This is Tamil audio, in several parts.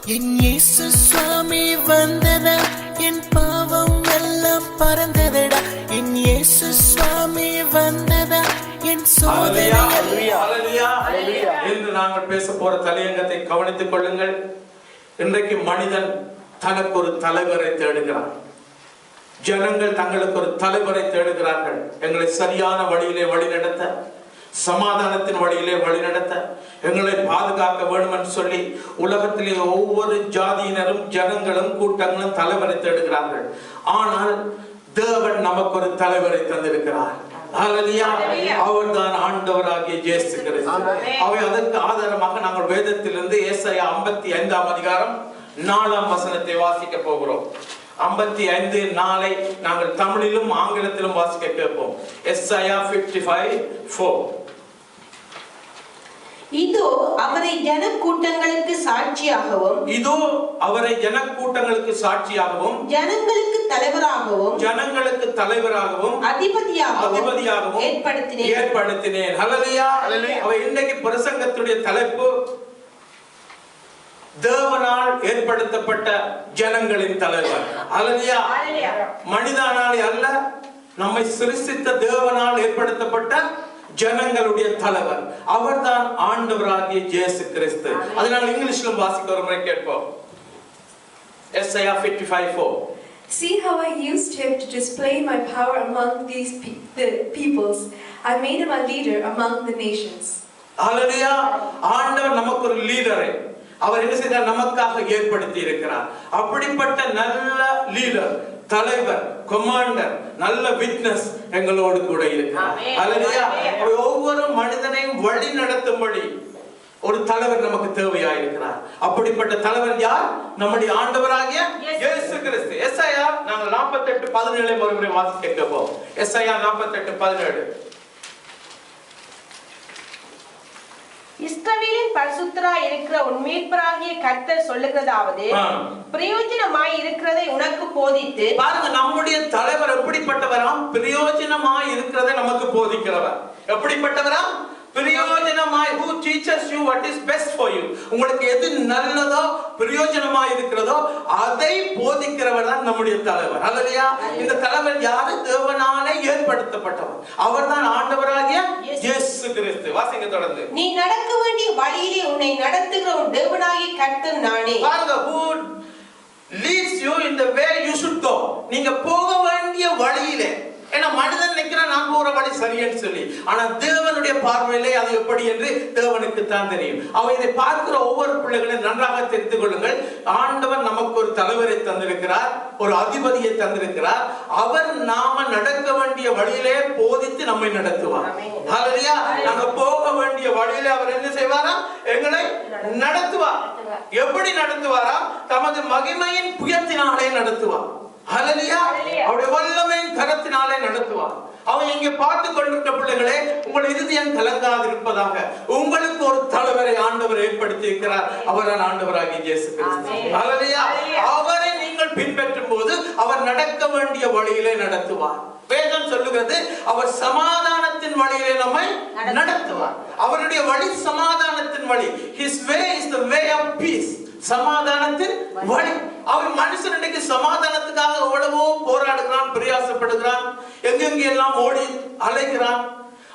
என் இயேசு சுவாமி வந்ததா, என் பாவம் எல்லாம் பறந்ததடா. என் இயேசு சுவாமி வந்ததா, என் சோதனை. இன்று நாங்கள் பேச போற தலையங்கத்தை கவனித்துக் கொள்ளுங்கள். இன்றைக்கு மனிதன் தனக்கு ஒரு தலைவரை தேடுகிறான். ஜனங்கள் தங்களுக்கு ஒரு தலைவரை தேடுகிறார்கள். எங்களை சரியான வழியிலே வழிநடத்த, சமாதானத்தின் வழியிலே வழிநடத்த, எங்களை பாதுகாக்க வேண்டும் என்று சொல்லி உலகத்திலே ஒவ்வொரு ஜாதியினரும் ஜனங்களும் கூட்டங்களும் தலைவரை தேடுகிறார்கள். ஆனால் தேவன் நமக்கு ஒரு தலைவரை தந்திருக்கிறார். அவர்தான் ஆண்டவராகிய இயேசு கிறிஸ்து. அவை அதற்கு ஆதாரமாக நாங்கள் வேதத்திலிருந்து ஏசாயா 55 அதிகாரம் 4 வசனத்தை வாசிக்க போகிறோம். 55:4 நாங்கள் தமிழிலும் ஆங்கிலத்திலும் வாசிக்க கேட்போம். ஏசாயா 55:4. இதோ அவரை ஜனக்கூட்டங்களுக்கு சாட்சியாகவும், இதோ அவரை ஜனக்கூட்டங்களுக்கு சாட்சியாகவும், ஜனங்களுக்கு தலைவராகவும் அதிபதியாகவும் ஏற்படுத்தினேன். ஹல்லேலூயா. அவ இன்னைக்கு பிரசங்கத்துடைய தலைப்பு தேவனால் ஏற்படுத்தப்பட்ட ஜனங்களின் தலைவர். ஹல்லேலூயா. மனிதனால் அல்ல, நம்மை சிருஷ்டித்த தேவனால் ஏற்படுத்தப்பட்ட ஜனங்களுடைய தலைவர். அவர்தான் ஆண்டவராகிய இயேசு கிறிஸ்து. அதனால இங்கிலீஷ்ல வாசிக்க ஒரு முறை கேட்போம். Isaiah 55:4. See how I used him to display my power among the peoples. I made him a leader among the nations. ஹல்லேலூயா. ஆண்டவர் நமக்கு ஒரு லீடரை அவர் என்ன செய்தார்? நமக்காக ஏற்படுத்தி இருக்கிறார். அப்படிப்பட்ட நல்ல லீடர், தலைவர், கமாண்டர், நல்ல விட்னஸ் எங்களோடு கூட இருக்கிறார். ஹல்லேலூயா. ஒவ்வொரு மனிதனையும் வழி நடத்தும்படி ஒரு தலைவர் நமக்கு தேவையாயிருக்கிறார். அப்படிப்பட்ட தலைவர் யார்? நம்முடைய ஆண்டவராகிய இயேசு கிறிஸ்து. ஏசாயா நாங்கள் 48:17 மறுபடியும் வாசிக்க கேட்போம். ஏசாயா 48:17. இஸ்ரவேலின் பரிசுத்தராய் இருக்கிற உன் மீட்பராகிய கர்த்தர் சொல்லுகிறதாவது, பிரயோஜனமாய் இருக்கிறதை உனக்கு போதித்து. பாருங்க, நம்முடைய தலைவர் எப்படிப்பட்டவராம்? பிரயோஜனமாய் இருக்கிறதை நமக்கு போதிக்கிறவர். எப்படிப்பட்டவராம்? பிரயோஜனமாய். who teaches you what is best for you. உங்களுக்கு எது நல்லதோ பிரயோஜனமாய் இருக்கிறதோ அதை போதிக்கிறவர் தான் நம்முடைய தலைவர். ஹல்லேலூயா. இந்த தலைவர் யாரு? தேவனாலே ஏற்படுத்தப்பட்டவர். அவர்தான் ஆண்டவராகிய இயேசு கிறிஸ்து. வாசிங்க தொடர்ந்து. நீ நடக்க வேண்டிய வழியிலே உன்னை நடத்துகிற உன் தேவனாகிய கர்த்தர் நானே. பாருங்க, who leads you in the way you should go. நீங்க போக வேண்டிய வழியிலே. ஏன்னா மனிதன் நினைக்கிறான் நான் போற வழி சரியன்னு சொல்லி. ஆனா தேவனுடைய பார்வையிலே அது எப்படி என்று தேவனுக்கு தான் தெரியும். அவ இதை பார்க்கிற ஒவ்வொரு பிள்ளைகளையும் நன்றாக தெரிந்து கொள்ளுங்கள். ஆண்டவர் நமக்கு ஒரு தலைவரை தந்திருக்கிறார், ஒரு அதிபதியை தந்திருக்கிறார். அவர் நாம நடக்க வேண்டிய வழியிலே போதித்து நம்மை நடத்துவார். ஹல்லேலூயா. நாங்க போக வேண்டிய வழியிலே அவர் என்ன செய்வாராம்? எங்களை நடத்துவார். எப்படி நடத்துவாராம்? தமது மகிமையின் புயத்தினாலே நடத்துவார். ஹல்லேலூயா. அவருடைய வல்லமையின் கரத்தினாலே நடத்துவார். அவன் இங்கே பார்த்து கொண்டிருக்கிற பிள்ளைகளே, உங்கள் இருதயம் கலங்காது இருப்பதாக. உங்களுக்கு ஒரு தலைவரை ஆண்டவர் ஏற்படுத்தி இருக்கிறார். அவர்தான் ஆண்டவராகிய இயேசு கிறிஸ்து. ஹல்லேலூயா. அவரை நீங்கள் பின்பற்றும் போது அவர் நடக்க வேண்டிய வழியிலே நடத்துவார். வேதம் சொல்லுகிறது, அவர் சமாதானத்தின் வழியிலே நம்மை நடத்துவார். அவருடைய வழி சமாதானத்தின் வழி. His way is the way of peace. சமாதானத்தின் வழி. அவர் மனுஷன் இன்னைக்கு சமாதானத்துக்காக எவ்வளவோ போராடுகிறான், பிரயாசப்படுகிறான், எங்கெங்கெல்லாம் ஓடி அலைகிறான்.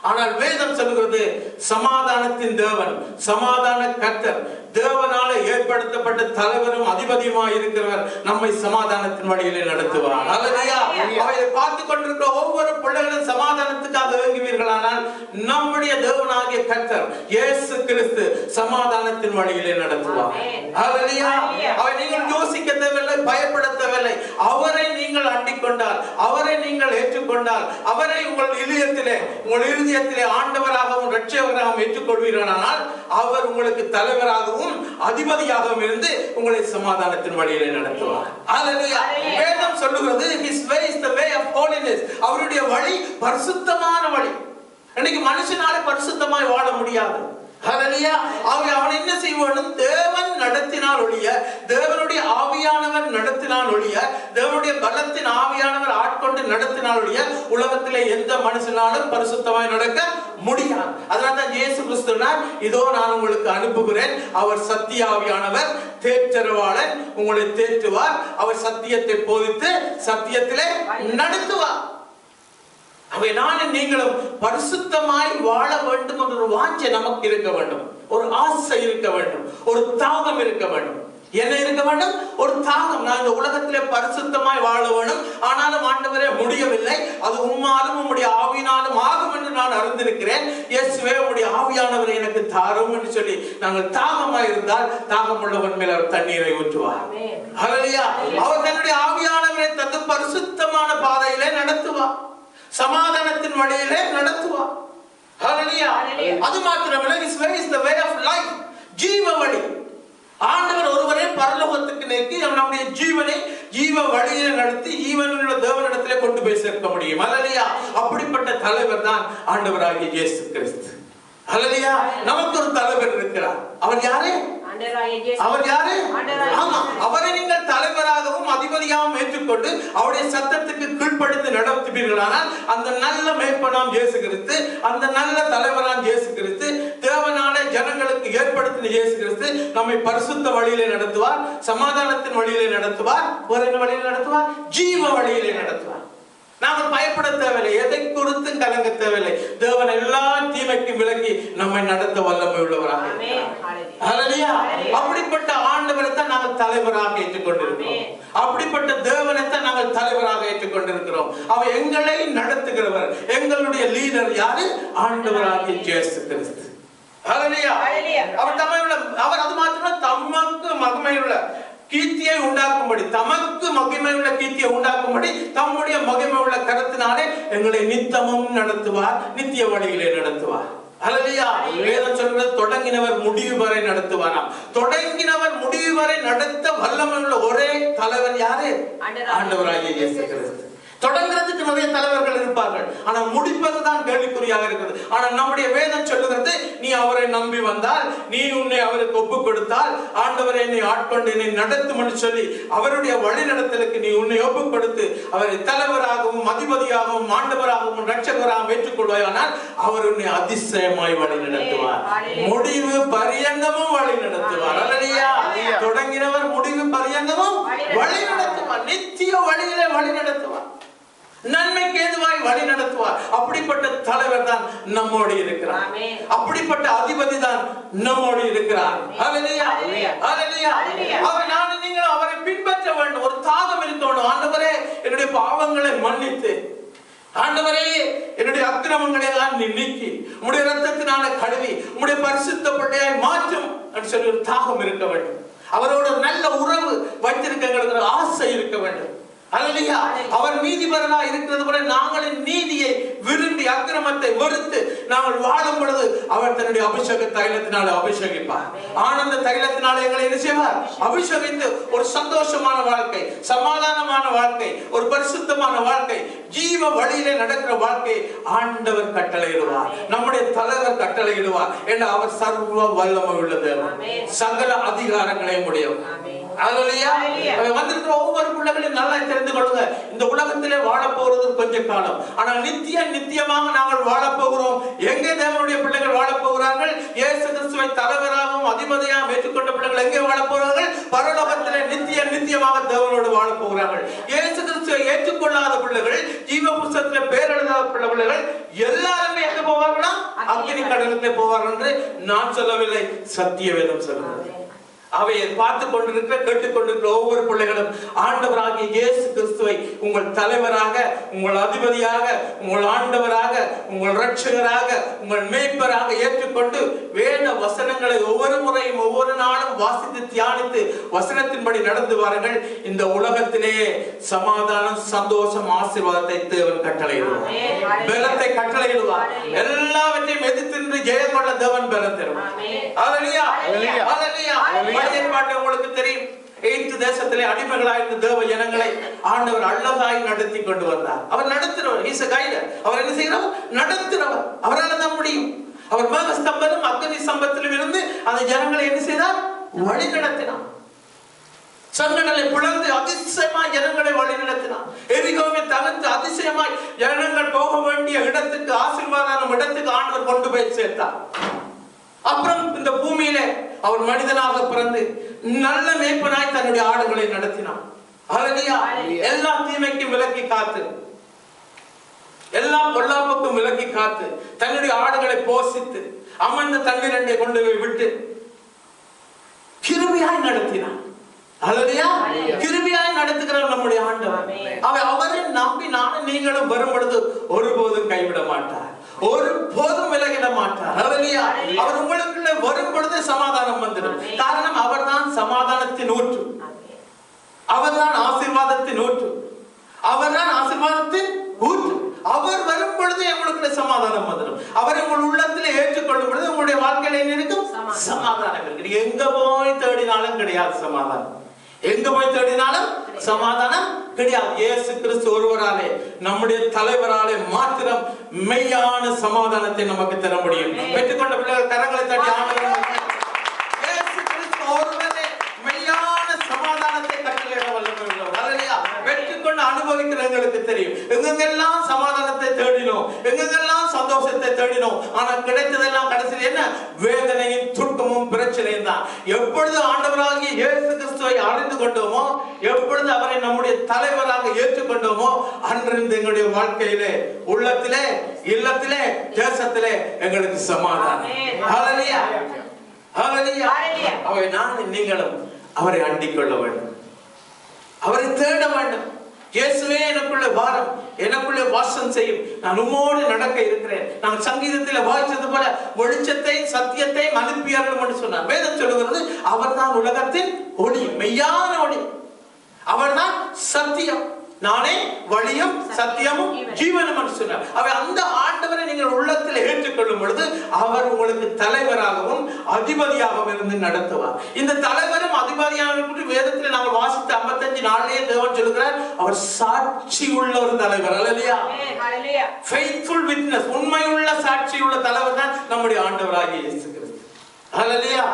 ஆனால் வேதம் சொல்லுகிறது, சமாதானத்தின் தேவன், சமாதான கர்த்தர், தேவனால ஏற்படுத்தப்பட்ட தலைவரும் அதிபதியுமாய் இருக்கிறவர் நம்மை சமாதானத்தின் வழியிலே நடத்துவார். ஹல்லேலூயா. அவரை பார்த்து கொண்டிருக்கிற ஒவ்வொரு பிள்ளைகளும் சமாதானத்துக்காக ஏங்குவீர்களானால் நம்முடைய தேவனாகிய கர்த்தர் இயேசு கிறிஸ்து சமாதானத்தின் வழியிலே நடத்துவார். ஹல்லேலூயா. அவரை நீங்கள் யோசிக்க தேவையில்லை, பயப்பட தேவையில்லை. அவரை நீங்கள் அண்டிக் கொண்டால், அவரை நீங்கள் ஏற்றுக்கொண்டால், அவரை உங்கள் இதயத்திலே ஆண்டவராகவும் இரட்சகராகவும் ஏற்றுக்கொள்வீர்களானால் அவர் உங்களுக்கு தலைவராகவும் அதிபதியாகவும் இருந்து உங்களை சமாதானத்தின் வழியிலே நடத்துவார். ஹல்லேலூயா. வேதம் சொல்லுகிறது, his way is the way of holiness. அவருடைய வழி பரிசுத்தமான வழி. இன்னைக்கு மனுஷனால பரிசுத்தமாய் வாழ முடியாது. ஹல்லேலூயா. அவன் என்ன செய்வான்? தேவன் நடத்தினால் ஒழிய, தேவனுடைய ஆவியானவர் நடத்தினால் ஒழிய, தேவனுடைய பலத்தின் ஆவியானவர் ஆட்கொண்டு நடத்தினால் ஒழிய உலகத்திலே எந்த மனுஷனாலும் பரிசுத்தமாய் நடக்க முடியாது. அதனால தான் இயேசு கிறிஸ்துவினார், இதோ நான் உங்களுக்கு அனுப்புகிறேன், அவர் சத்தியாவியானவர், தேற்றரவாளன், உங்களை தேற்றுவார், அவர் சத்தியத்தை போதித்து சத்தியத்திலே நடத்துவார். அவை நானும் நீங்களும் பரிசுத்தமாய் வாழ வேண்டும் என்ற ஒரு வாஞ்சை நமக்கு இருக்க வேண்டும், ஒரு ஆசை இருக்க வேண்டும், ஒரு தாகம் இருக்க வேண்டும். என்ன இருக்க வேண்டும்? ஒரு தாகம். நான் இந்த உலகத்திலே பரிசுத்தமாய் வாழ வேண்டும், ஆனாலும் ஆண்டவரே முடியவில்லை, அது உம்மாலும் உம்முடைய ஆவியினாலும் ஆகும் என்று நான் அறிந்திருக்கிறேன், இயேசுவே உம்முடைய ஆவியானவரை எனக்கு தாரும் என்று சொல்லி நாங்கள் தாகமாய் இருந்தால் தாகம் உள்ளவன் மேல் அவர் தண்ணீரை ஊற்றுவார். ஹல்லேலூயா. அவர் தன்னுடைய ஆவியானவரை தந்து பரிசுத்தமான பாதையிலே நடத்துவார், சமாதானத்தின் வழியிலே நடத்துவார். ஹல்லேலூயா. அது மாத்திரமல்ல, his way is the way of life, ஜீவ வழி. ஆண்டவர் ஒருவரே பரலோகத்துக்கு நேக்கி நம்முடைய ஜீவனை ஜீவ வழியிலே நடத்தி ஜீவனுள்ள தேவனிடத்திலே கொண்டு போய் சேர்க்க முடியும். ஹல்லேலூயா. அப்படிப்பட்ட தலைவர் தான் ஆண்டவராகிய இயேசு கிறிஸ்து. ஹல்லேலூயா. நமக்கு ஒரு தலைவர் இருக்கிறார். அவர் யாரு? அவர் யாரு? ஆமா, அவரை நீங்கள் தலைவராகவும் அதிபதியாகவும் ஏற்றுக்கொண்டு அவருடைய சத்தத்துக்கு கீழ்ப்படிந்து நடத்துவீர்களானால் அந்த நல்ல மேய்ப்பனாம் இயேசு கிறிஸ்து, அந்த நல்ல தலைவராம் இயேசு கிறிஸ்து, தேவனாலே ஜனங்களுக்கு ஏற்படுத்தின இயேசு கிறிஸ்து நம்மை பரிசுத்த வழியிலே நடத்துவார், சமாதானத்தின் வழியிலே நடத்துவார், ஒரு வழியிலே நடத்துவார், ஜீவ வழியிலே நடத்துவார். நாங்கள் பயப்பட தேவையில்லை, எதை குறித்து கலங்க தேவையில்லை. தேவன் எல்லா தீமைக்கும் விலகி நம்மை நடத்த வல்லமை உள்ளவராக. அப்படிப்பட்ட ஆண்டவரை தான் நாங்கள் தலைவராக ஏற்றுக்கொண்டிருக்கிறோம். அப்படிப்பட்ட தேவனை தான் நாங்கள் தலைவராக ஏற்றுக்கொண்டிருக்கிறோம். அவர் எங்களை நடத்துகிறவர். எங்களுடைய லீடர் யாரு? ஆண்டவராகிய இயேசு கிறிஸ்து. ஹல்லேலூயா. அவர் தம்மையுள்ள, அவர் அது மாத்திரம் தமக்கு மகிமையுள்ள கீர்த்தியை உண்டாக்கும்படி, தமக்கு மகிமையுள்ள கீர்த்தியை உண்டாக்கும்படி தம்முடைய மகிமையுள்ள கரத்தினாலே எங்களை நித்தமும் நடத்துவார், நித்திய வழியிலே நடத்துவார். ஹல்லேலூயா. வேதம் சொல்றது தொடங்கினவர் முடிவு வரை நடத்துவாராம். தொடங்கினவர் முடிவு வரை நடத்த வல்லமையுள்ள ஒரே தலைவர் யாரு? ஆண்டவராகிய இயேசு கிறிஸ்து. தொடங்குறதுக்கு நிறைய தலைவர்கள் இருப்பார்கள், ஆனா முடிப்பதுதான் கேள்விக்குறியாக இருக்கிறது. ஆனா நம்முடைய வேதம் சொல்லுகிறது, நீ அவரை நம்பி வந்தால், நீ உன்னை அவருக்கு ஒப்பு கொடுத்தால், ஆண்டவரை என்னை ஆட்கொண்டு என்னை நடத்தும் என்று சொல்லி அவருடைய வழி நடத்தலுக்கு நீ உன்னை ஒப்பு கொடுத்து அவரை தலைவராகவும் அதிபதியாகவும் ஆண்டவராகவும் ரட்சகராகவும் ஏற்றுக்கொள்வாயானால் அவர் உன்னை அதிசயமாய் வழி நடத்துவார், முடிவு பரியங்கமும் வழி நடத்துவார். ஹல்லேலூயா. தொடங்கினவர் முடிவு பரியங்கமும் வழி நடத்துவார், நித்திய வழியிலே வழி நடத்துவார், நன்மைக்கு ஏதுவாய் வழி நடத்துவார். அப்படிப்பட்ட தலைவர் தான் நம்மோடு இருக்கிறார். அப்படிப்பட்ட அதிபதி தான் நம்மோடு இருக்கிறார். ஹல்லேலூயா. ஹல்லேலூயா. அவர் நானும் நீங்கள் அவரை பின்பற்ற வேண்டும், ஒரு தாகம் இருக்க வேண்டும். ஆண்டவரே என்னுடைய பாவங்களை மன்னித்து, ஆண்டவரே என்னுடைய அக்கிரமங்களை எல்லாம் நீக்கி உம்முடைய இரத்தத்தினால கழுவி உம்முடைய பரிசுத்த பிள்ளையாய் மாற்றும் என்று சொல்லி ஒரு தாகம் இருக்க வேண்டும். அவரோட நல்ல உறவு வைத்திருக்க எங்களுக்கு ஆசை இருக்க வேண்டும். ஹல்லேலூயா. அவர் நீதிபரனா இருக்கிறது போல நாங்கள் நீதியை விரும்பி அக்கிரமத்தை வெறுத்து நாங்கள் வாழும் பொழுது அவர் தன்னுடைய அபிஷேக தைலத்தினால அபிஷேகிப்பார். ஆனந்த தைலத்தினால எங்களை என்ன செய்வார்? அபிஷேகித்து ஒரு சந்தோஷமான வாழ்க்கை, சமாதானமான வாழ்க்கை, ஒரு பரிசுத்தமான வாழ்க்கை, ஜீவ வழியிலே நடக்கிற வாழ்க்கை ஆண்டவர் கட்டளையிடுவார். நம்முடைய தலைவர் கட்டளையிடுவார். ஏன்னா அவர் சர்வ வல்லமை உள்ள தேவன், சகல அதிகாரங்களையும் உடையவர். ஹல்லேலூயா. வந்திருக்கிற ஒவ்வொரு பிள்ளைகளையும் நல்லா தெரிந்து கொள்ளுங்க. இந்த உலகத்திலே வாழ போறது கொஞ்ச காலம், ஆனால் நித்தியமாக நாங்கள் வாழ போகிறோம். எங்கே தேவனுடைய பிள்ளைகள் வாழ போகிறார்கள்? இயேசு கிறிஸ்துவை தலைவராகவும் அதிபதியாகவும் ஏற்றுக்கொண்ட பிள்ளைகள் எங்கே வாழ போகிறார்கள்? பரலோகத்திலே நித்தியமாக தேவனோடு வாழ போகிறார்கள். இயேசு கிறிஸ்துவை ஏற்றுக்கொள்ளாத பிள்ளைகள், ஜீவ புத்தகத்திலே பேர் எழுதாத பிள்ளைகள் எல்லாருமே எங்க போவார்களா? அக்கினி கடலுக்கு போவார்கள் என்று நான் சொல்லவில்லை, சத்திய வேதம் சொல்லுகிறது. அவையை பார்த்து கொண்டிருக்கிற கேட்டுக்கொண்டிருக்கிற ஒவ்வொரு பிள்ளைகளும் ஆண்டவராகிய இயேசு கிறிஸ்துவை உங்கள் தலைவராக, உங்கள் அதிபதியாக, உங்கள் ஆண்டவராக, உங்கள் இரட்சகராக, உங்கள் மேய்ப்பராக ஏற்றுக்கொண்டு வேத வசனங்களை ஒவ்வொரு முறையும் ஒவ்வொரு நாளும் வாசித்து தியானித்து வசனத்தின்படி நடந்து வாருங்கள். இந்த உலகத்திலே சமாதானம், சந்தோஷம், ஆசீர்வாதத்தை தேவன் கட்டளையிடுவார், பலத்தை கட்டளையிடுவார். எல்லாவற்றையும் எதிர்த்து ஜெயம் கொள்ள தேவன் பலம் தருவார். ஹல்லேலூயா. ஹல்லேலூயா. உங்களுக்கு தெரியும், எகிப்து தேசத்திலே அடிமைகளாயிருந்த தேவ ஜனங்களை ஆண்டவர் அழகாய் நடத்தி கொண்டு வந்தார். அவர் நடத்துறவர், he is a guider. அவர் என்ன செய்யறவர்? நடத்துறவர். அவரால் தான் முடியும். அவர் மேகஸ்தம்பத்திலும் அக்னி ஸ்தம்பத்திலும் இருந்து அந்த ஜனங்களை என்ன செய்தார்? வழி நடத்தினார். சங்கடலை பிளந்து அதிசயமாய் ஜனங்களை வழி நடத்தினார். எரிகோவை தகர்த்து அதிசயமாய் ஜனங்கள் போக வேண்டிய இடத்துக்கு, ஆசீர்வாதம் இடத்துக்கு ஆண்டவர் கொண்டு போய் சேர்த்தார். அப்புறம் இந்த பூமியில அவர் மனிதனாக பிறந்து நல்ல மேய்ப்பனாய் தன்னுடைய ஆடுகளை நடத்தினார். ஹல்லேலூயா. எல்லா தீமைக்கும் விலக்கி காத்து, எல்லா பொல்லாப்புக்கும் விலக்கி காத்து, தன்னுடைய ஆடுகளை போஷித்து அமர்ந்த தண்ணீரண்டை கொண்டு போய் விட்டு கிருபையாய் நடத்தினார். ஹல்லேலூயா. கிருபையாய் நடத்துகிறார் நம்முடைய ஆண்டவர். அவரை நம்பி நானும் நீங்களும் வரும் பொழுது ஒருபோதும் கைவிட மாட்டார், ஒருபோதும் விலகிட மாட்டார். ஹல்லேலூயா. அவர் உங்களுக்குள்ள வரும் பொழுது சமாதானம் வந்துடும். காரணம் அவர்தான் சமாதானத்தின் ஊற்று, அவர்தான் ஆசீர்வாதத்தின் ஊற்று, அவர்தான் ஆசீர்வாதத்தின் ஊற்று. அவர் வரும் பொழுது உங்களுக்கு சமாதானம் வந்துடும். அவர் உங்கள் உள்ளத்தில் ஏற்றுக்கொள்ளும் பொழுது உங்களுடைய வாழ்க்கையில என்ன இருக்கும்? சமாதானம் இருக்கு. நீங்க எங்க போய் தேடினாலும் கிடையாது சமாதானம், எங்க போய் தேடினாலும் சமாதானம் கிடையாது. இயேசு கிறிஸ்து ஒருவராலே, நம்முடைய தலைவராலே மாத்திரம் மெய்யான சமாதானத்தை நமக்கு தர முடியும். பெற்றுக்கொண்ட பிள்ளைகள் கரங்களை தட்டி ஆண்டவரை, இயேசு கிறிஸ்து ஒருவரே மெய்யான சமாதானத்தை கட்டளையிட வல்லவர். ஹல்லேலூயா. பெற்றுக்கொண்டு அனுபவிக்கிறவங்களுக்கு தெரியும் எங்கெங்கெல்லாம் சமாதானத்தை தேடினோம், எங்கெங்கெல்லாம் சந்தோஷத்தை தேடினோம், ஆனா கிடைத்ததெல்லாம் கடைசியில் என்ன? வேதனையும் துக்கமும் பிரச்சனையும் தான். எப்பொழுது ஆண்டவராகிய இயேசு கிறிஸ்துவை அறிந்து கொண்டோமோ, எப்பொழுது அவரை நம்முடைய தலைவராக ஏற்றுக்கொண்டோமோ, அன்றிருந்து எங்களுடைய வாழ்க்கையிலே, உள்ளத்திலே, இல்லத்திலே, தேசத்திலே எங்களுக்கு சமாதானம். ஹல்லேலூயா. ஹல்லேலூயா. அவை நான் நீங்களும் அவரை அண்டிக் கொள்ள வேண்டும், அவரை தேட வேண்டும். இயேசுவே எனக்குள்ள வாரம், எனக்குள்ள வாசம் செய்யும், நான் உம்மோடு நடக்க இருக்கிறேன். நான் சங்கீதத்தில் வாய்ச்சது போல வெளிச்சத்தையும் சத்தியத்தையும் அனுப்பியார்கள் என்று சொன்னார். வேதம் சொல்லுகிறது அவர்தான் உலகத்தின் ஒளி, மெய்யான ஒளி, அவர்தான் சத்தியம், நானே வழியும் சத்தியமும் ஜீவனும் என்று சொன்னார். அவை அந்த ஆண்டவரை நீங்கள் உள்ளத்தில் ஏற்றுக்கொள்ளும் பொழுது அவர் உங்களுக்கு தலைவராகவும் அதிபதியாகவும் இருந்து நடத்துவார். இந்த தலைவரும் அதிபதியாகவும் வேதத்தில் நாங்கள் வாசித்த 55 நாளிலேயே தேவன் சொல்லுகிறார், அவர் சாட்சி உள்ள ஒரு தலைவர். ஹல்லேலூயா. ஃபெய்த்ஃபுல் விட்னஸ், உண்மையுள்ள சாட்சி உள்ள தலைவர் தான் நம்முடைய ஆண்டவராகிய இயேசு கிறிஸ்து. ஹல்லேலூயா.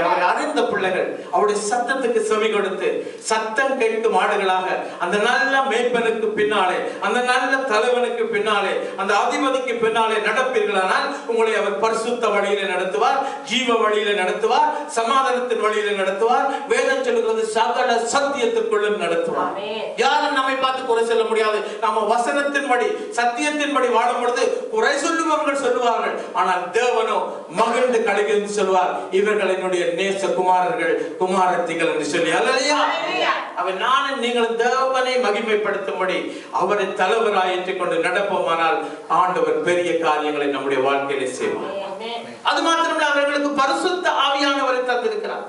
அவரை அறிந்த பிள்ளைகள் அவருடைய சத்தத்துக்கு செவி கொடுத்து சத்தம் கேட்கும் ஆடுகளாக அந்த நல்ல மேய்ப்பனுக்கு பின்னாலே, அந்த நல்ல தலைவனுக்கு பின்னாலே, அந்த அதிபதிக்கு பின்னாலே நடப்பீர்களானால் உங்களை அவர் பரிசுத்த வழியிலே நடத்துவார், ஜீவ வழியிலே நடத்துவார், சமாதானத்தின் வழியிலே நடத்துவார். வேதம் சொல்லுகிறது சகல சத்தியத்துக்குள்ளும் நடத்துவார். யாரும் நம்மை பார்த்து குறை சொல்ல முடியாது. நம்ம வசனத்தின் படி, சத்தியத்தின் படி வாழும் பொழுது குறை சொல்லுபவர்கள் சொல்லுவார்கள், ஆனால் தேவனோ மகிழ்ந்து கலகி சொல்வார், இவர்கள் என்னுடைய நேச குமாரர்கள், குமாரத்திகள் என்று சொல்லி. ஹல்லேலூயா. அவர் நானும் நீங்களும் தேவனை மகிமைப்படுத்தும்படி அவரை தலைவராய் ஏற்றுக்கொண்டு நடப்போமானால் ஆண்டவர் பெரிய காரியங்களை நம்முடைய வாழ்க்கையிலே செய்வார். அது மாத்திரமல்ல, அவர்களுக்கு பரிசுத்த ஆவியானவரை தந்திருக்கிறார்.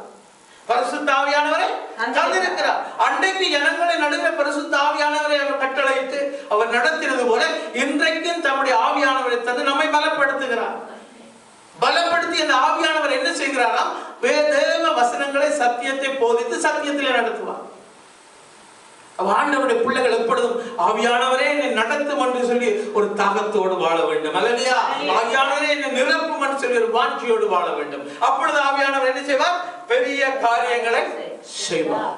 பரிசுத்த ஆவியானவரை தந்திருக்கிறார். அன்றைக்கு ஜனங்களை நடுவே பரிசுத்த ஆவியானவரை அவர் கட்டளையிட்டு அவர் நடத்தினது போல இன்றைக்கும் தம்முடைய ஆவியானவரை தந்து நம்மை பலப்படுத்துகிறார். பலப்படுத்தி அந்த ஆவியானவர் என்ன செய்கிறாராம்? தேவ வசனங்களை, சத்தியத்தை போதித்து சத்தியத்திலே நடத்துவார். ஆண்டவருடைய பிள்ளைகள் எப்பொழுதும் ஆவியானவரே என்னை நடத்தும் என்று சொல்லி ஒரு தாகத்தோடு வாழ வேண்டும். அல்லையா? ஆவியானவரே என்னை நிரப்பும் என்று சொல்லி ஒரு வாஞ்சியோடு வாழ வேண்டும். அப்பொழுது ஆவியானவர் என்ன செய்வார்? பெரிய காரியங்களை செய்வார்.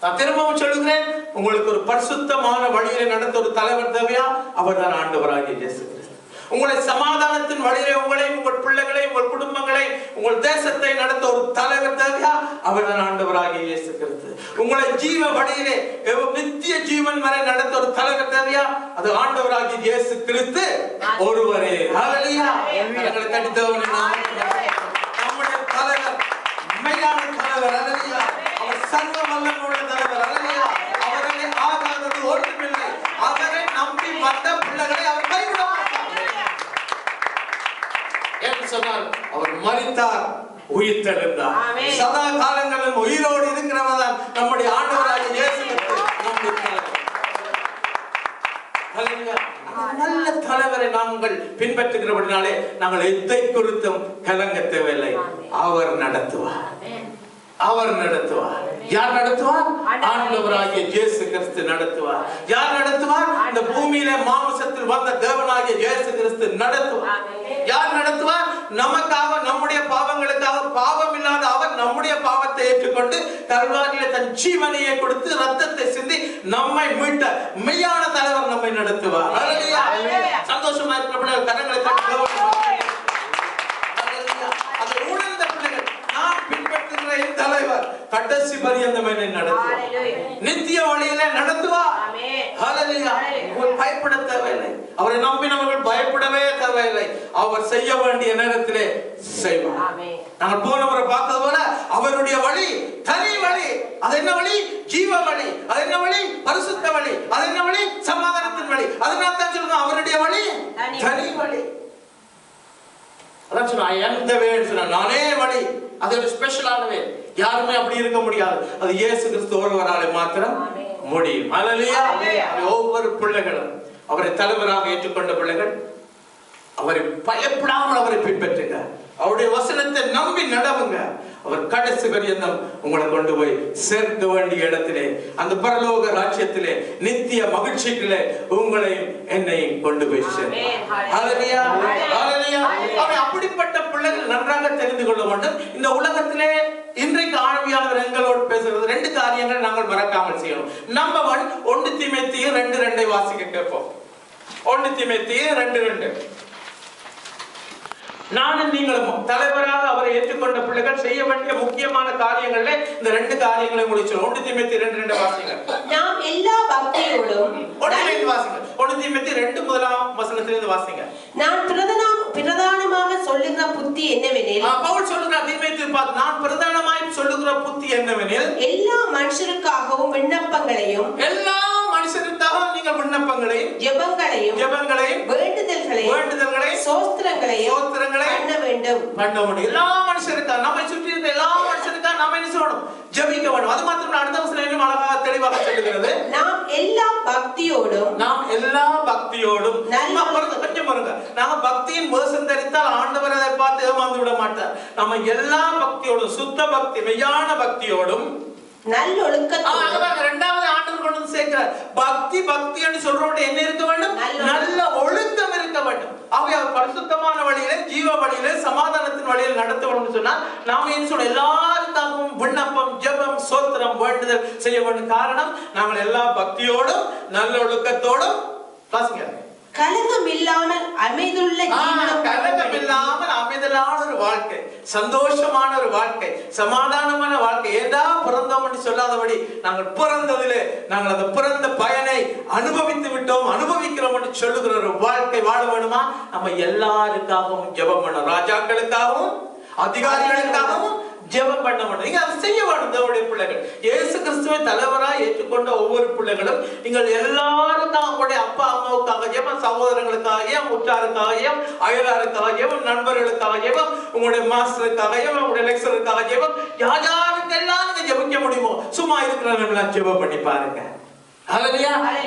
நான் திரும்பவும் சொல்லுகிறேன், உங்களுக்கு ஒரு பரிசுத்தமான வழியிலே நடத்த ஒரு தலைவர் தேவையா? அவர்தான் ஆண்டவராகிய இயேசு கிறிஸ்து. உங்களை சமாதானத்தின் வழியிலே உங்களையும், உங்கள் பிள்ளைகளையும், உங்கள் குடும்பங்களை, உங்கள் தேசத்தை நடத்த ஒரு தலைவர் தேவையா? அவர்தான் ஆண்டவராகிய இயேசு கிறிஸ்து. உங்களை ஜீவ வழியிலே நித்திய ஜீவன் வரை நடத்த ஒரு தலைவர் தேவையா? அது ஆண்டவராகிய இயேசு கிறிஸ்து ஒருவரே. ஹல்லேலூயா. எங்களை கடித்தவனே நம்முடைய தலைவர், மெய்யான தலைவர். ஹல்லேலூயா. அவர் சர்வ வல்லமையுள்ள தலைவர். ஹல்லேலூயா. அவரை ஆகாதது ஒன்றுமில்லை. அவரை நம்பி வந்த பிள்ளைகளை அவர் கைவிட மாட்டார். என்று சொன்னால் அவர் மரித்தார், உயிர்த்தெழுந்தார். சதா காலங்களிலும் உயிரோடு இருக்கிறவர்தான் நம்முடைய ஆண்டவராகிய இயேசு கிறிஸ்து. நல்ல தலைவரை நாங்கள் பின்பற்றுகிறபடினாலே நாங்கள் எதை குறித்தும் கலங்க தேவையில்லை. அவர் நடத்துவார், அவர் நடத்துவார். யார் நடத்துவார்? ஆண்டவராகிய இயேசு கிறிஸ்து நடத்துவார். யார் நடத்துவார்? இந்த பூமியிலே மாம்சத்தில் வந்த தேவனாகிய இயேசு கிறிஸ்து நடத்துவார். யார் நடத்துவார்? நமக்காக, நம்முடைய பாவங்களுக்காக, பாவம் இல்லாத அவர் நம்முடைய பாவத்தை ஏற்றுக்கொண்டு கல்வாரியிலே தன் ஜீவனையை கொடுத்து ரத்தத்தை சிந்தி நம்மை மீட்ட மெய்யான தலைவர் நம்மை நடத்துவார். சந்தோஷமா இருக்கிற கரங்களை அதை உணர்ந்த பிள்ளைகள், நான் பின்பற்றுகிற என் தலைவர் கடைசி பரியந்தம் என்னை நடத்துவார், நித்திய வழியிலே நடத்துவார். பயப்பட தேவையில்லை. அவரை நம்பினவர்கள் பயப்படவே தேவையில்லை. அவர் செய்ய வேண்டிய நேரத்திலே செய்வார். நாங்கள் போன முறை பார்த்தது போல அவருடைய வழி தனி வழி. அது என்ன வழி? ஜீவ வழி. அது என்ன வழி? பரிசுத்த வழி. அது என்ன வழி? சமாதானத்தின் வழி. அதனால தான் சொல்லுங்க அவருடைய வழி தனி வழி. அதான் சொன்ன நானே வழி. அது ஒரு ஸ்பெஷலான வே. யாருமே அப்படி இருக்க முடியாது. அது இயேசு கிறிஸ்து ஒருவராலே மாத்திரம் முடியும். அல்லேலூயா. ஒவ்வொரு பிள்ளைகளும் அவரை தலைவராக ஏற்றுக்கொண்ட பிள்ளைகள் அவரை பயப்படாமல் அவரை பின்பற்றுங்க. அவருடைய வசனத்தை நம்பி நடவுங்க. அவர் கடைசி பரியந்தம் உங்களை கொண்டு போய் சேர்க்க வேண்டிய இடத்திலே, அந்த பரலோக ராஜ்யத்திலே, நித்திய மகிழ்ச்சிகளே உங்களையும் என்னையும் கொண்டு போய் சேர்ப்பார். ஹல்லேலூயா. ஹல்லேலூயா. அப்படிப்பட்ட பிள்ளைகள் நன்றாக தெரிந்து கொள்ள வேண்டும். இந்த உலகத்திலே இன்றைக்கு ஆழ்வியாளர் எங்களோடு பேசுறது 2 காரியங்களை நாங்கள் மறக்காமல் செய்யணும். நம்பர் 1, 1 தீமோத்தேயு 2:2 வாசிக்க கேட்போம். 1 தீமோத்தேயு 2:2. நானும் நீங்களும் தலைவராக அவரை ஏற்றுக்கொண்ட பிள்ளைகள் செய்ய வேண்டிய முக்கியமான காரியங்கள்ல இந்த 2 காரியங்களை முடிச்சோம். 1 தீமோத்தேயு 2:2 வாசிங்க. நாம் எல்லா பக்தியோடும் 1 வாசிங்க. 1 தீமோத்தேயு 2 முதலாம் வசனத்திலிருந்து வாசிங்க. நான் பிரதானமாக சொல்லுகிற புத்தி என்னவெனில், பவுல் சொல்லுகிறார் தீமோத்தேயு பார்த்து, நான் பிரதானமாய் சொல்லுகிற புத்தி என்னவெனில், எல்லா மனுஷருக்காகவும் விண்ணப்பங்களையும், எல்லா மனுஷருக்காகவும் நீங்கள் விண்ணப்பங்களையும், ஜெபங்களையும் வேண்டுதல்களையும் ஸ்தோத்திரங்களையும் பண்ண வேண்டும். எல்லா மனுஷருக்காக, நம்மை சுற்றி இருக்க எல்லா மனுஷருக்காக நாம என்ன செய்யணும்? ஜெபிக்க வேண்டும். அது மாத்திரம் அடுத்த வசனம் இன்னும் அழகாக தெளிவாக சொல்லுகிறது. நாம் எல்லா பக்தியோடும் கொஞ்சம் பாருங்க. நாம பக்தியின் வேஷம் தரித்தால் ஆண்டவர் அதை பார்த்து ஏமாந்து விட மாட்டார். நம்ம எல்லா பக்தியோடும், சுத்த பக்தி, மெய்யான பக்தியோடும், நல்லொழுக்கத்தோடும், இரண்டாவது ஆண்டவர் கொண்டு வந்து சேர்க்கிறார். பக்தி என்று சொல்றோட என்ன இருக்க வேண்டும்? நல்ல ஒழுக்கம் இருக்க வேண்டும். அவை பரிசுத்தமான வழியிலே, ஜீவ வழியிலே, சமாதானத்தின் வழியில் நடத்த வேண்டும் சொன்னா நாம என்ன சொல்ல, எல்லாருக்காகவும் விண்ணப்பம், ஜெபம், ஸ்தோத்திரம், வேண்டுதல் செய்ய வேண்டும். காரணம், நாங்கள் எல்லா பக்தியோடும் நல்ல ஒழுக்கத்தோடும் வாசிங்க, கலகம் இல்லாமல் அமைதுள்ள அமைதலான ஒரு வாழ்க்கை, சந்தோஷமான ஒரு வாழ்க்கை, சமாதானமான வாழ்க்கை. ஏதா பிறந்தோம் என்று சொல்லாதபடி நாங்கள் பிறந்ததிலே நாங்கள் அந்த பிறந்த பயனை அனுபவித்து விட்டோம், அனுபவிக்கிறோம் என்று சொல்லுகிற ஒரு வாழ்க்கை வாழ வேணுமா? நம்ம எல்லாருக்காகவும் ஜெபம் பண்ணணும். ராஜாக்களுக்காகவும் அதிகாரிகளுக்காகவும் ஜெபம் பண்ண வேண்டும். நீங்க அதை செய்ய வேண்டும். தேவனுடைய பிள்ளைகள், இயேசு கிறிஸ்துவை தலைவராக ஏற்றுக்கொண்ட ஒவ்வொரு பிள்ளைகளும் நீங்கள் எல்லாருக்கும் உங்களுடைய அப்பா அம்மாவுக்காக ஜெபம், சகோதரங்களுக்காக, உற்றாருக்காக, அயலாருக்காக, நண்பர்களுக்காக, உங்களுடைய மாஸ்டருக்காக, உங்களுடைய லெக்சருக்காக ஜெபம். யாருக்கெல்லாம் நீங்க ஜெபிக்க முடியுமோ சும்மா இருக்கிறவங்க ஜெபம் பண்ணி பாருங்க.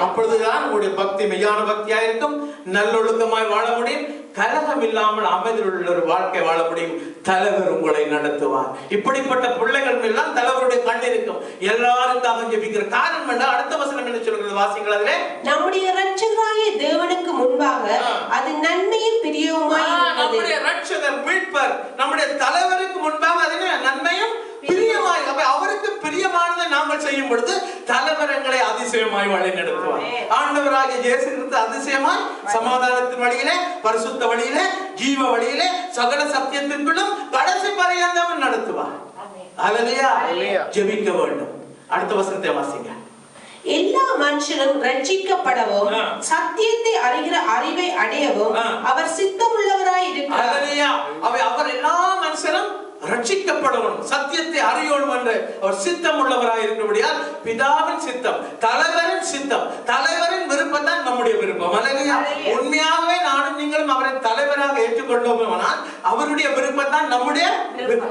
அப்பொழுதுதான் உங்களுடைய பக்தி மெய்யான பக்தியா இருக்கும். நல்லொழுக்கமாய் வாழ முடியும். கலகம் இல்லாமல் அமைதியுள்ள ஒரு வாழ்க்கை வாழ முடியும். தலைவர் உங்களை நடத்துவார். இப்படிப்பட்ட பிள்ளைகள் எல்லாம் தலைவருடைய கண் இருக்கும். எல்லாருக்காக ஜெபிக்கிற காரணம் என்ன? அடுத்த வசனம் என்ன சொல்கிறது? வாசிங்கள். அதிலே நம்முடைய இரட்சகராகிய தேவனுக்கு முன்பாக அது நன்மையும் பிரியவுமாய் இருக்கிறது. நம்முடைய இரட்சகர், மீட்பர், நம்முடைய தலைவருக்கு முன்பாக அது நன்மையும் பிரியமாய், அவருக்கு பிரியமானதை நாங்கள் செய்யும் பொழுது தலைவரங்களை அதிசயமாய் வழி நடத்துவார். ஆண்டவராகிய இயேசு கிறிஸ்து அதிசயமாய் சமாதானத்தின் வழியிலே, பரிசுத்த வழியிலே, ஜீவ வழியிலே, சகல சத்தியத்திற்குள்ளும் கடைசி பரியந்தம் நடத்துவார். அல்லேலூயா. ஜெபிக்க வேண்டும். அடுத்த வசனத்தை வாசிங்க. எல்லா மனுஷனும் ரட்சிக்கப்படவும் சத்தியத்தை அறிகிற அறிவை அடையவும் அவர் சித்தமுள்ளவராய் இருக்கிறார். அல்லேலூயா. அவர் எல்லா மனுஷனும் ரட்சிக்கப்படவும் சத்தியத்தை அறியணும் என்று அவர் சித்தம் உள்ளவராக இருக்கிறபடியால் பிதாவின் சித்தம், தலைவரின் சித்தம், தலைவரின் விருப்பம் தான் நம்முடைய விருப்பம். அல்லேலூயா. உண்மையாகவே நானும் நீங்களும் அவரை தலைவராக ஏற்றுக்கொண்டோமானால் அவருடைய விருப்பம் தான் நம்முடைய.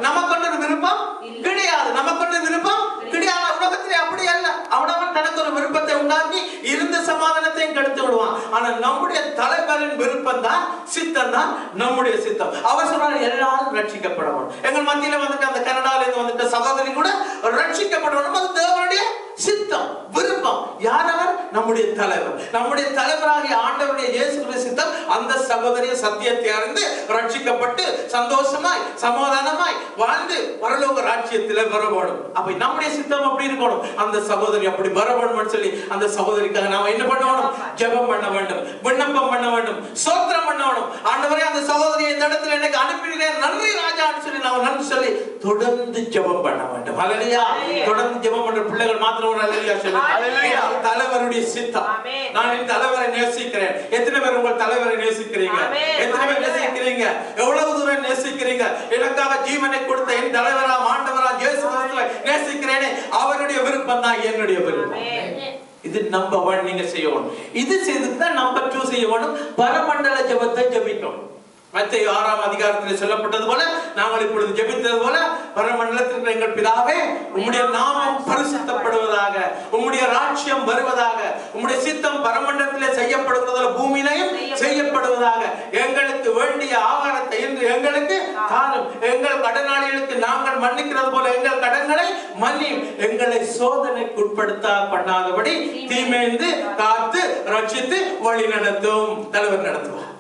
நமக்கு ஒரு விருப்பம் கிடையாது. நமக்கு ஒரு விருப்பம் கிடையாது. உலகத்திலே அப்படி அல்ல. அவனவன் தனக்கு ஒரு விருப்பத்தை உண்டாக்கி இருந்த சமாதானத்தையும் கெடுத்து விடுவான். ஆனால் நம்முடைய தலைவரின் விருப்பம் தான், சித்தம் தான் நம்முடைய சித்தம். அவர் சொல்றாரு எல்லாரும் ரட்சிக்கப்படணும். எங்கள் மத்தியில வந்துட்டு அந்த கனடால இருந்து வந்துட்டு சகோதரி கூட ரட்சிக்கப்படணும். அது தேவனுடைய சித்தம், விருப்பம். யார் அவர்? நம்முடைய தலைவர். நம்முடைய தலைவராகிய ஆண்டவருடைய இயேசு கிறிஸ்து சித்தம். அந்த சகோதரிய சத்தியத்தை அறிந்து ரட்சிக்கப்பட்டு சந்தோஷமாய் சமாதானமாய் வாழ்ந்து பரலோக ராஜ்யத்தில் வரவேணும். அப்ப நம்முடைய சித்தம் அப்படி இருக்கணும். அந்த சகோதரி அப்படி வரவேணும் சொல்லி அந்த சகோதரிக்காக நாம என்ன பண்ணணும்? ஜெபம் பண்ண வேண்டும், விண்ணப்பம் பண்ண வேண்டும், ஸ்தோத்திரம் பண்ண வேண்டும். ஆண்டவரே அந்த சகோதரியை இந்த இடத்துல எனக்கு அனுப்பினீர், நன்றி ராஜான்னு சொல்லி நாம நன்றி சொல்லி தொடர்ந்து ஜெபம் பண்ண வேண்டும். ஹல்லேலூயா. தொடர்ந்து ஜெபம் பண்ற பிள்ளைகள் மாத்திரம் ஒரு ஹல்லேலூயா சொல்லுங்க. தலைவருடைய சித்தம். நான் என் தலைவரை நேசிக்கிறேன். எத்தனை பேர் உங்கள் தலைவரை நேசிக்கிறீங்க? எத்தனை பேர் நேசிக்கிறீங்க? எவ்வளவு தூரம் நேசிக்கிறீங்க? எனக்காக ஜீவனை கொடுத்த என் தலைவரா ஆண்டவரா இயேசு கிறிஸ்துவை நேசிக்கிறேனே, அவருடைய விருப்பம் தான் என்னுடைய விருப்பம். இது நம்பர் 1 நீங்க செய்யணும். இது செய்துதான் நம்பர் 2 செய்யணும். பரமண்டல ஜெபத்தை ஜெபிக்கணும். மத்தேயு 6ஆம் அதிகாரத்தில் சொல்லப்பட்டது போல நாங்கள் இப்பொழுது ஜெபித்தது போல பரமண்டலத்தில் எங்கள் பிதாவே உம்முடைய நாமம் பரிசுத்தப்படுவதாக, உம்முடைய ராஜ்யம் வருவதாக, உம்முடைய சித்தம் பரமண்டலத்திலே செய்யப்படுவதாக பூமியிலேயும் செய்யப்படுவதாக. எங்களுக்கு வேண்டிய ஆகாரத்தை இன்று எங்களுக்கு தாரும். எங்கள் கடனாளிகளுக்கு நாங்கள் மன்னிக்கிறது போல எங்கள் கடன்களை மன்னியும். எங்களை சோதனைக்கு உட்படுத்த பண்ணாதபடி தீமைந்து காத்து ரட்சித்து வழி நடத்தும். தலைவர் நடத்துவார்.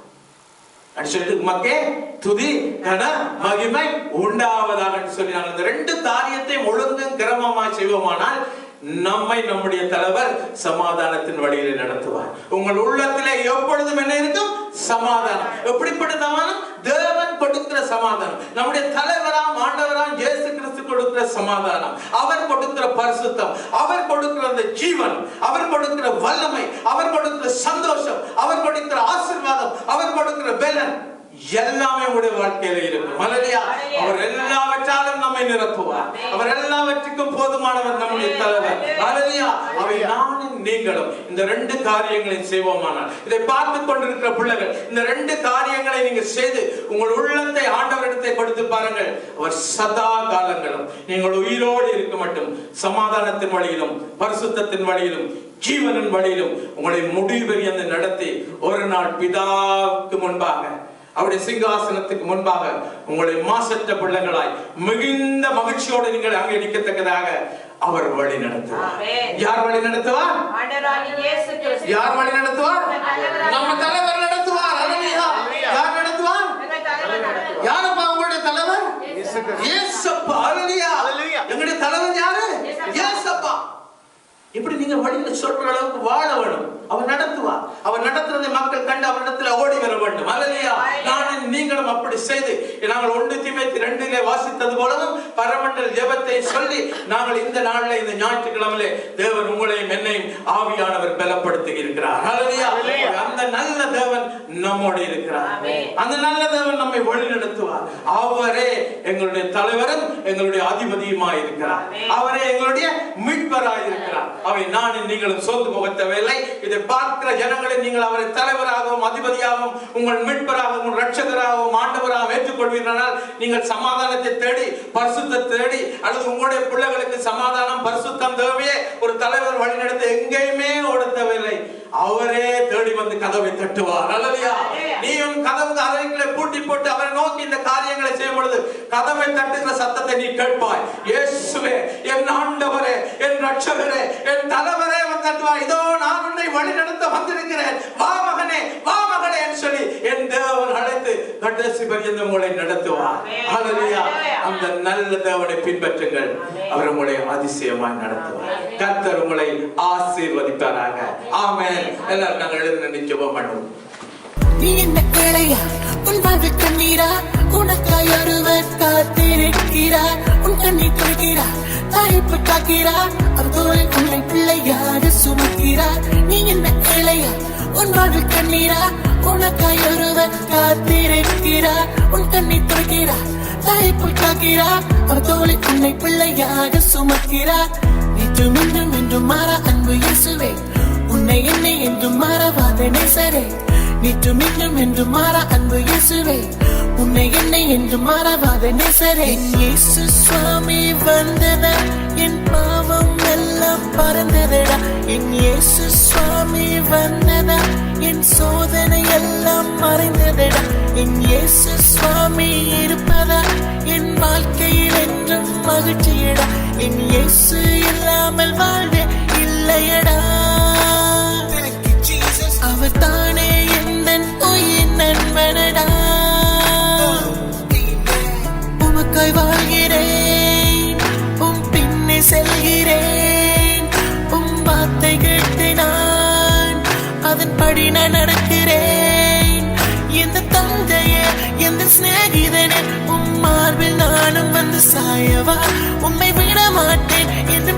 மக்கே துதி கன மகிமை உண்டாவதாக சொல்லி நாங்கள் இந்த 2 காரியத்தை ஒழுங்கும் கிரமமாய் செய்வோமானால் நம்மை நம்முடைய தலைவர் சமாதானத்தின் வழியிலே நடத்துவார். உங்கள் உள்ளத்திலே எப்பொழுதும் என்ன இருக்கும்? சமாதானம். எப்படிப்பட்ட சமாதானம்? தேவன் கொடுக்கிற சமாதானம். நம்முடைய தலைவராம் ஆண்டவராம் இயேசு கிறிஸ்து கொடுக்கிற சமாதானம், அவர் கொடுக்கிற பரிசுத்தம், அவர் கொடுக்கிற அந்த ஜீவன், அவர் கொடுக்கிற வல்லமை, அவர் கொடுக்கிற சந்தோஷம், அவர் கொடுக்கிற ஆசீர்வாதம், அவர் கொடுக்கிற பலன் எல்லாமே உடைய வாழ்க்கையில இருக்கும். ஹல்லேலூயா. அவர் எல்லாவற்றாலும் நம்மை நிரப்புவார். அவர் எல்லாவற்றுக்கும் போதுமானவர் நம்முடைய தலைவர். ஹல்லேலூயா. அவை நானும் நீங்களும் இந்த 2 காரியங்களை செய்வோமானால், இதை பார்த்து கொண்டிருக்கிற பிள்ளைகள் இந்த 2 காரியங்களை நீங்க செய்து உங்கள் உள்ளத்தை ஆண்டவரிடத்தை கொடுத்து பாருங்கள். அவர் சதா காலங்களும் நீங்கள் உயிரோடு இருக்க மட்டும் சமாதானத்தின் வழியிலும் பரிசுத்தத்தின் வழியிலும் ஜீவனின் வழியிலும் உங்களை முடிவு நடத்தி ஒரு நாள் பிதாவுக்கு முன்பாக அவருடைய சிங்காசனத்துக்கு முன்பாக உங்களை மாசற்ற பிள்ளைகளாய் மிகுந்த மகிழ்ச்சியோடு நீங்கள் அங்கே நிற்கத்தக்கதாக அவர் வழி நடத்துவார். யார் வழி நடத்துவார்? யார் வழி நடத்துவார்? நம்ம தலைவர் நடத்துவார். யார் நடத்துவார்? யாரப்பா உங்களுடைய தலைவர்? இயேசுப்பா. எங்களுடைய தலைவர் யாரு? இயேசுப்பா. இப்படி நீங்க வழியில சொல்ற அளவுக்கு வாழ வேணும். அவர் நடத்துவார். அவர் நடத்துறதை மக்கள் கண்டு அவரிடத்துல ஓடி வர வேண்டும். ஹல்லேலூயா. நானும் நீங்களும் அப்படி செய்து நாங்கள் 1 தீமோத்தேயு 2 வாசித்தது போலவும் பரமண்டல ஜெபத்தை சொல்லி நாங்கள் இந்த நாளிலே இந்த ஞாயிற்றுக்கிழமையிலே தேவன் உங்களையும் என்னையும் ஆவியானவர் பலப்படுத்தி இருக்கிறார். ஹல்லேலூயா. அந்த நல்ல தேவன் நம்மோடு இருக்கிறார். அந்த நல்ல தேவன் நம்மை வழி நடத்துவார். அவரே எங்களுடைய தலைவரும் எங்களுடைய அதிபதியுமாய் இருக்கிறார். அவரே எங்களுடைய மீட்பராய் இருக்கிறார். அவை நானும் நீங்களும் சோர்ந்து போக தேவையில்லை. இதை பார்க்கிற ஜனங்களை நீங்கள் அவரை தலைவராகவும் அதிபதியாகவும் உங்கள் மீட்பராகவும் இரட்சகராகவும் ஆண்டவராகவும் ஏற்றுக்கொள்வீர்களானால் நீங்கள் சமாதானத்தை தேடி பரிசுத்தத்தை தேடி அல்லது உங்களுடைய பிள்ளைகளுக்கு சமாதானம் பரிசுத்தம் தேவையே ஒரு தலைவர் வழி நடத்த எங்கேயுமே ஓட தேவையில்லை. அவரே தேடி வந்து கதவை தட்டுவார். ஹல்லேலூயா. நீயும் கதவுக்கு அறைகளை பூட்டி போட்டு அவரை நோக்கி இந்த காரியங்களை செய்யும் பொழுது கதவை தட்டுகிற சத்தத்தை நீ கேட்பாய். இயேசுவே, என் ஆண்டவரே, என் இரட்சகரே, என் தலைவரே வந்து தட்டுவார். இதோ நான் உன்னை வழி நடத்த வந்திருக்கிறேன், வா மகனே, வா மகளே என்று சொல்லி என் தேவன் அழைத்து கடைசி பரியந்தம் உங்களை நடத்துவார். ஹல்லேலூயா. அந்த நல்ல தேவனை பின்பற்றுங்கள். அவர் உங்களை அதிசயமாய் நடத்துவார். கர்த்தர் உங்களை ஆசீர்வதிப்பாராக. ஆமென். எல்லாரும் நாங்கள் எழுந்து ஜெபம் பண்ணுவோம். நீ என்ன கேளையா? உன் வாழ்வில் கண்ணீரா? உனக்காய் ஒருவர் காத்திருக்கிறார். உன் கண்ணீர் துடைக்கிறார், தாய்ப்பு காக்கிறார். அவர் தோளில் உன்னை பிள்ளையாக சுமக்கிறார். நீ என்ன கேளையா? உன் வாழ்வில் கண்ணீரா? உனக்காய் ஒருவர் காத்திருக்கிறார். உன் கண்ணீர் துடைக்கிறார், தாய்ப்பு காக்கிறார். அவர் தோளில் உன்னை பிள்ளையாக சுமக்கிறார். இன்றும் இன்றும் என்றும் மாறா அன்பு இயேசுவே, உன்னை என்னை என்றும் மாறவாத நேசரே. நீற்றும் இன்னும் என்று மாறா அன்பு இயேசுவே, உன்னை என்னை என்று மாறவாத நேசரே. இயேசு சுவாமி வந்ததா, என் பாவம் எல்லாம் பறந்ததடா. என் இயேசு சுவாமி வந்ததா, என் சோதனை எல்லாம் மறைந்ததடா. என் இயேசு சுவாமி இருப்பதா, என் வாழ்க்கையில் என்றும் மகிழ்ச்சியடா. என் இயேசு இல்லாமல் வாழ்வே இல்லையடா. அவர் தானே எந்தன் உயிர் சொன்னபடி நான் நடக்கிறேன். எந்த தந்தையே, எந்த சிநேகிதனே, உன் மார்பில் நானும் வந்து சாயவா, உம்மை விட மாட்டேன் என்று